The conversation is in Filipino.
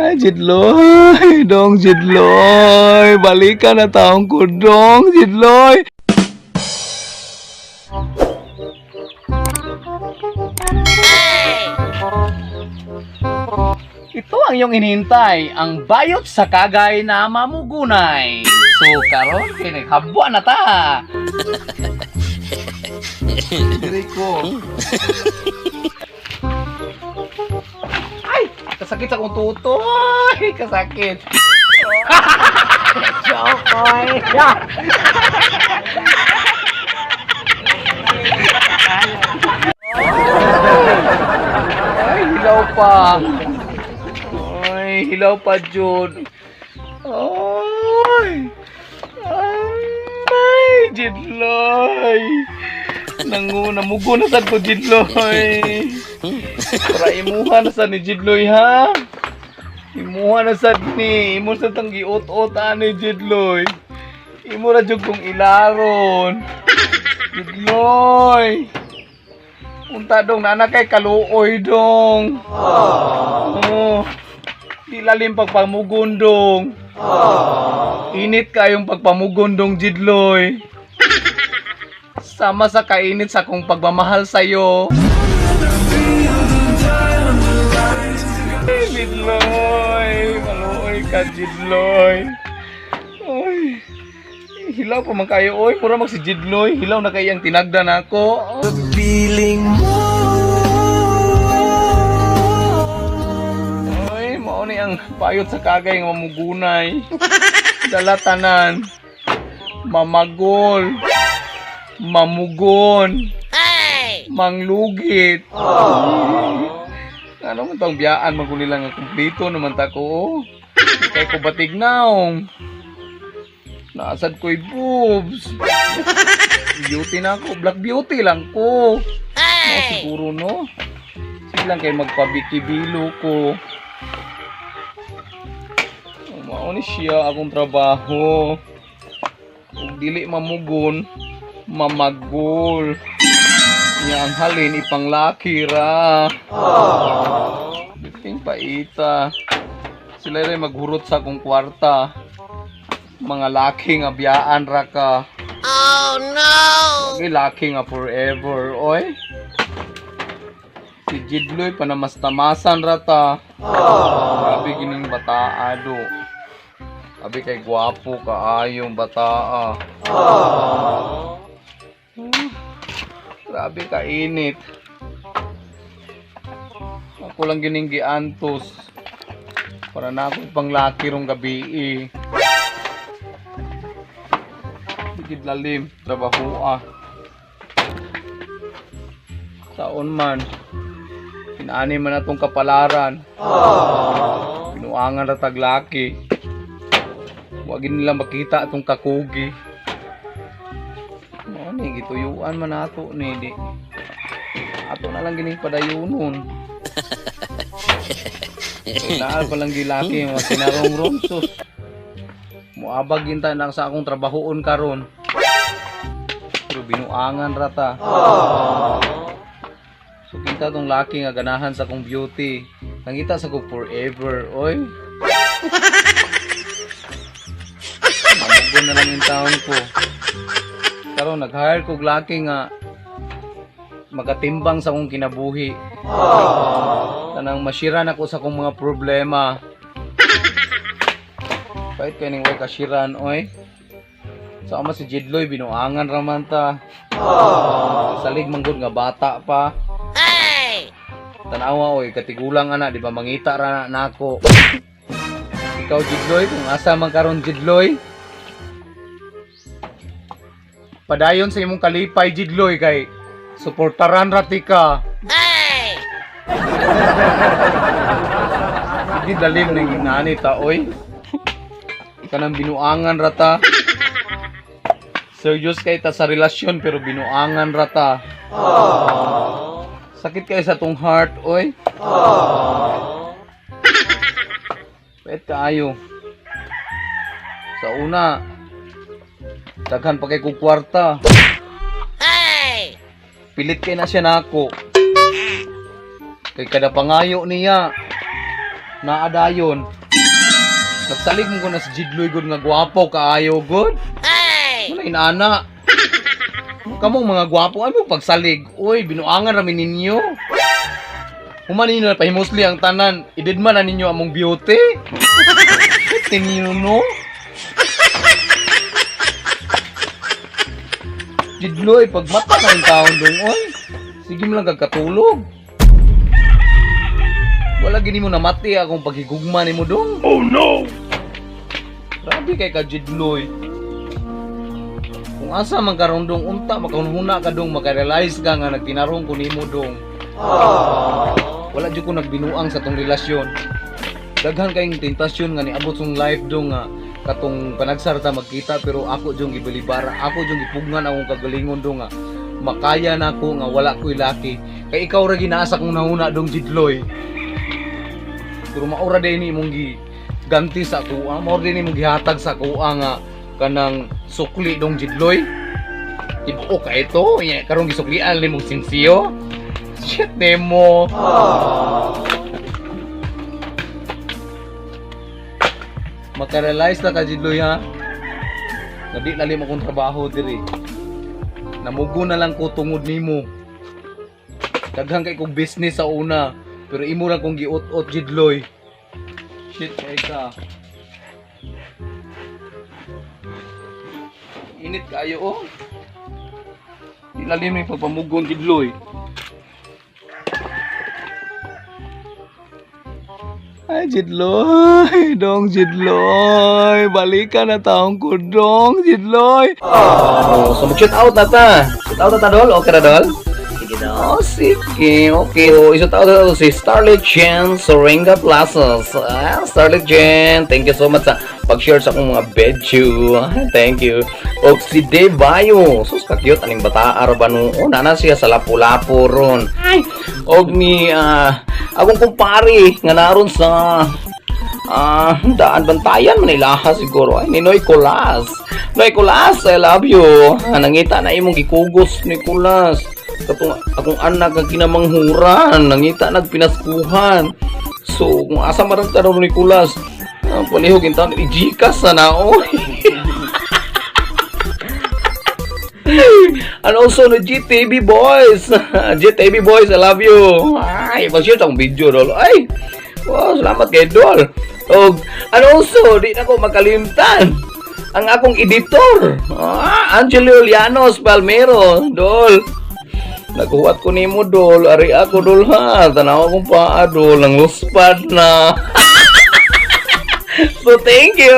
Ay, Jidloy, dong Jidloy, balikan na taong ko dong Jidloy. Ito ang iyong inihintay, ang bayot sa kagay na mamugunay. So, karon kinaghabwa na ta. Diri ko. Ay, kasakit sa kong tutoy. Kasakit. Jokoy. Ay, hilaw pa. Ay, hilaw pa, Jud. Ay, ay, Jidloy. Namugo na sad ko, Jidloy. Para imuha na sad ni Jidloy, ha? Imuha na sad ni. Imo sa tang giot-ot ani, Jidloy. Imo ra jud kong ilaron. Jidloy. Unta dong na kay kaluoy dong. Oh. Di lalim pagpamugundong. Init kayong pagpamugundong, Jidloy. Sama sa kainit sa kong pagmamahal sa'yo. Jidloy, maluoy ka, Jidloy. Oy, hilaw pa man kayo, oy. Pura mag si Jidloy. Hilaw na kayang tinagdan ako. Piling mo. Oy, mao ni ang payot sa kagay ng mamugunay. Dalatanan. Mamagol. Mamugon. Manglugit. Ano man tong biyaan magunilang nga kumplito naman ta ko. Kay ko batig naong. Naasad ko'y boobs. Beauty na ako. Black beauty lang ko. Siguro no. Sige lang kayo magpabikibilo ko. Mao ni siya akong trabaho. Kung dili mamugon, mamagol. Niya ang halin ipanglaki ra. Biting paita. Sila rin maghurot sa akong kwarta. Mga laki nga biyaan ra ka. Oh no! May laki nga forever, oy. Si Jidloy panamas-tamasan ra ta. Grabe gining bataado. Abi kay gwapo kaayong bataa. Grabe ka init. Ako lang gining giantos. Para na ako panglaki rong gabi. Digid lalim, trabaho Taon man. Pinaani man atong kapalaran. Pinuangan ra taglaki. Wagin nila makita atong kakugi. Ni gituyuan man nato ni di. Ato na lang gining padayunon. Inaal pa lang gilaki mga sinarong romsos. Muabag ginta nang sa akong trabahoon karon. Pero binuangan rata. So kita tong laki nga ganahan sa akong beauty. Nangita sa ko forever, oy. Mamugon na lang yung taon ko. Karon nag-hire kog laki nga magatimbang sa akong kinabuhi. Tanang masiran ako sa akong mga problema. Kahit kay ning way kasiran, oy. Sa ama si Jidloy binuangan raman ta. Salig manggod nga bata pa. Tanawa, oy, katigulang ana, di ba mangita ra nako. Ikaw Jidloy, kung asa man karon Jidloy. Padayon sa imong kalipay, Jidloy, kay suportaran rati ka. Hindi dalim ng inani ta, oy. Kanang binuangan rata. Serious kay ta sa relasyon pero binuangan rata. Sakit kay sa tong heart, oy. Pet kaayo. Sa una, daghan pa kay kong kwarta. Pilit kay na siya nako. Kay kada pangayo niya. naadayon. Nagsalig mo ko na si Jidloy good nga gwapo kaayo good. Hey! Wala inana. Kamong mga gwapo ano pagsalig. Uy, binuangan rami ninyo. Humanin na pahimosli ang tanan. Ididman na ninyo among beauty. Tinino no? Jidloy, pag mata na yung taon dong, oy. Sige mo lang kagkatulog. Wala gini mo namati akong paghigugma ni mo dong. Oh no! Grabe kay ka Jidloy. Kung asa man karon dong unta makahuna ka dong makarealize ka nga nagtinarong ko nimo dong. Wala jud ko nagbinuang sa tong relasyon. Daghan kayong tentasyon nga niabot song life dong nga katong panagsarta magkita pero ako jung gibalibara, ako jung gipugnan akong kagalingon dong nga makaya na ako nga wala ko'y laki. Kay ikaw ra ginaasa kong nahuna dong Jidloy. Pero maura din imong ganti sa kuha, maura din imong gihatag sa kuha nga kanang sukli dong Jidloy. Tibuo ka ito, karong gisuklian nimong sinsiyo. Shit nemo. Makarealize na ka Jidloy ha. Nga di lalim akong trabaho diri. Namugo na lang ko tungod nimo. Daghang kay kong business sa una, pero imo lang kong giot-ot Jidloy. Shit kay ka. Init kayo oh. Di lalim ni pagpamugon Jidloy. Ay, Jidloy, dong Jidloy, balikan na taong ko dong Jidloy. Oh, so mag-shoot out na ta. Shoot out na ta dol, okay na dol? Sige dol. Oh, sige, okay. So, i-shoot out na si Starlet Jen Sorenga Plazas. Starlet Jen, thank you so much sa pag-share sa akong mga bedju. Thank you. O si Dave Bayo, sus ka-cute, aning bata ba noon? Nana siya sa lapu-lapu ron. Og ni, akong kumpari nga naroon sa daan bantayan Manilaha siguro ay ni Noy Colas. Noy Colas, I love you. Nangita na imong gikugos ni Colas. Akong anak ang kinamanghuran, nangita nagpinaskuhan. So kung asa man ta ni Colas, palihog in taon i-Gcash sana oy. And also the GTV boys. GTV boys, I love you. Ay, mag-share akong video dol. Ay, wow, salamat kay Dol. And also, di na ko makalimtan ang akong editor. Angelo Llanos Palmero, Dol. Nakuhat ko nimo Dol. Ari ako Dol ha. Tanaw akong paa Dol. Ang luspad na. So, thank you.